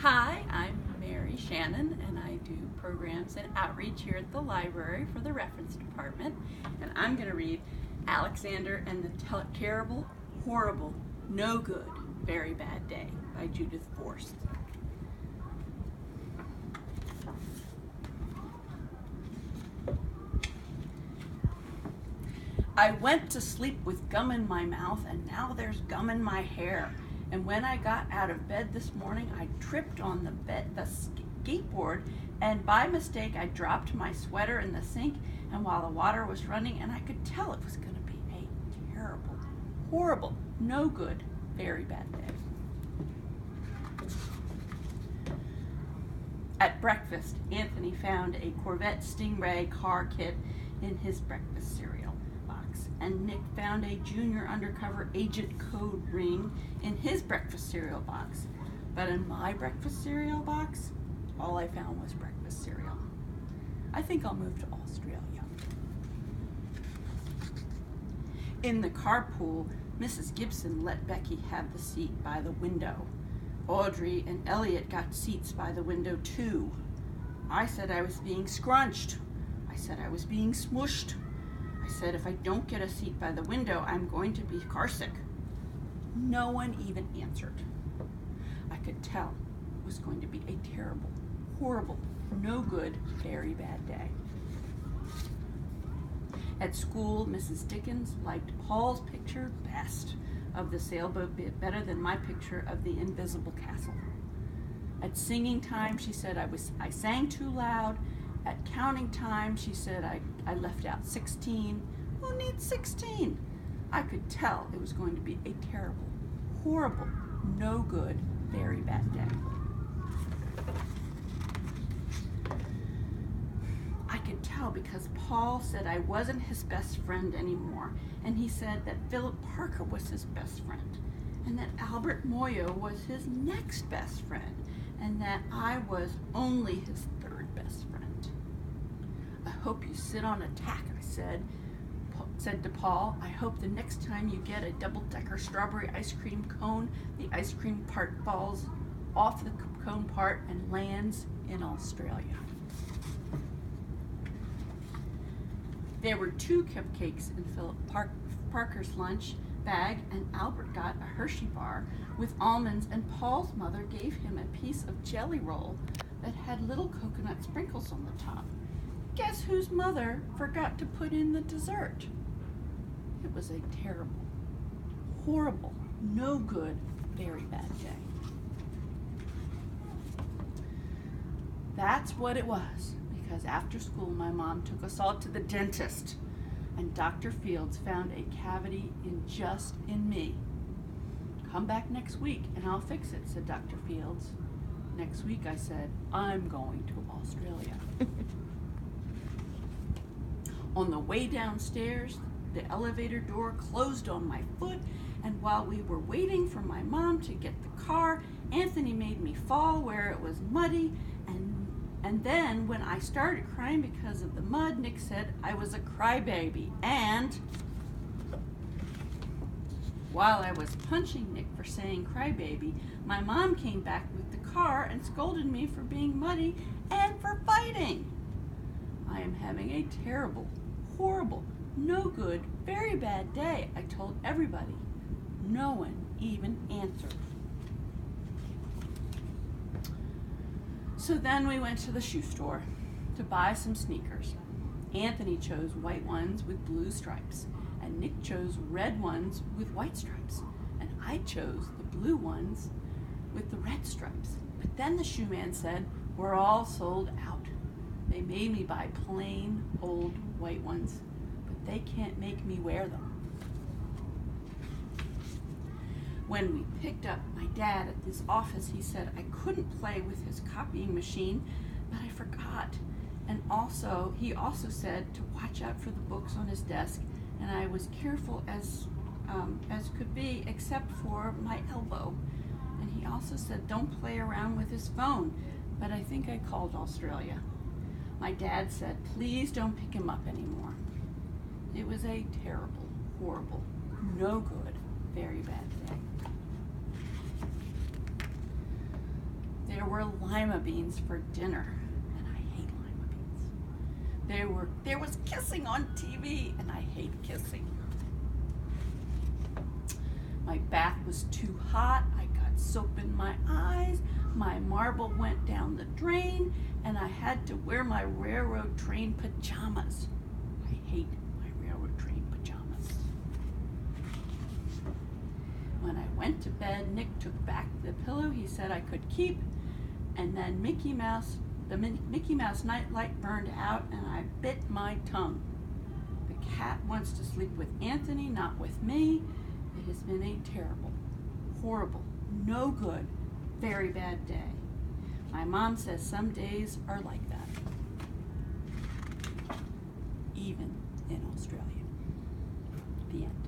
Hi, I'm Mary Shannon, and I do programs and outreach here at the library for the reference department. And I'm going to read Alexander and the Terrible, Horrible, No Good, Very Bad Day by Judith Viorst. I went to sleep with gum in my mouth, and now there's gum in my hair. And when I got out of bed this morning, I tripped on the skateboard, and by mistake I dropped my sweater in the sink, and while the water was running, and I could tell it was going to be a terrible, horrible, no good, very bad day. At breakfast, Anthony found a Corvette Stingray car kit in his breakfast cereal box, and Nick found a junior undercover agent code ring in his breakfast cereal box. But in my breakfast cereal box, all I found was breakfast cereal. I think I'll move to Australia. In the carpool, Mrs. Gibson let Becky have the seat by the window. Audrey and Elliot got seats by the window too. I said I was being scrunched. I said I was being smushed. I said if I don't get a seat by the window, I'm going to be carsick. No one even answered. I could tell it was going to be a terrible, horrible, no good, very bad day. At school, Mrs. Dickens liked Paul's picture best of the sailboat better than my picture of the invisible castle. At singing time, she said I sang too loud. At counting time, she said I left out 16. Who needs 16? I could tell it was going to be a terrible, horrible, no good, very bad day. I could tell because Paul said I wasn't his best friend anymore, and he said that Philip Parker was his best friend, and that Albert Moyo was his next best friend, and that I was only his third best friend. I hope you sit on a tack, I said to Paul. I hope the next time you get a double-decker strawberry ice cream cone, the ice cream part falls off the cone part and lands in Australia. There were 2 cupcakes in Philip Parker's lunch bag, and Albert got a Hershey bar with almonds, and Paul's mother gave him a piece of jelly roll that had little coconut sprinkles on the top. Guess whose mother forgot to put in the dessert? It was a terrible, horrible, no good, very bad day. That's what it was, because after school my mom took us all to the dentist, and Dr. Fields found a cavity in me. Come back next week and I'll fix it, said Dr. Fields. Next week, I said, I'm going to Australia. On the way downstairs, the elevator door closed on my foot, and while we were waiting for my mom to get the car, Anthony made me fall where it was muddy, and then when I started crying because of the mud, Nick said I was a crybaby, and while I was punching Nick for saying crybaby, my mom came back with the car and scolded me for being muddy and for fighting. I am having a terrible, horrible, no good, very bad day, I told everybody. No one even answered. So then we went to the shoe store to buy some sneakers. Anthony chose white ones with blue stripes, and Nick chose red ones with white stripes, and I chose the blue ones with the red stripes. But then the shoe man said, we're all sold out. They made me buy plain, old, white ones, but they can't make me wear them. When we picked up my dad at his office, he said I couldn't play with his copying machine, but I forgot. And he also said to watch out for the books on his desk, and I was careful as could be, except for my elbow. And he also said don't play around with his phone, but I think I called Australia. My dad said, please don't pick him up anymore. It was a terrible, horrible, no good, very bad day. There were lima beans for dinner, and I hate lima beans. There was kissing on TV, and I hate kissing. My bath was too hot. I got soap in my eyes. My marble went down the drain, and I had to wear my railroad train pajamas. I hate my railroad train pajamas. When I went to bed, Nick took back the pillow he said I could keep, and then the Mickey Mouse nightlight burned out, and I bit my tongue. The cat wants to sleep with Anthony, not with me. It has been a terrible, horrible, no good, very bad day. My mom says some days are like that, even in Australia. The end.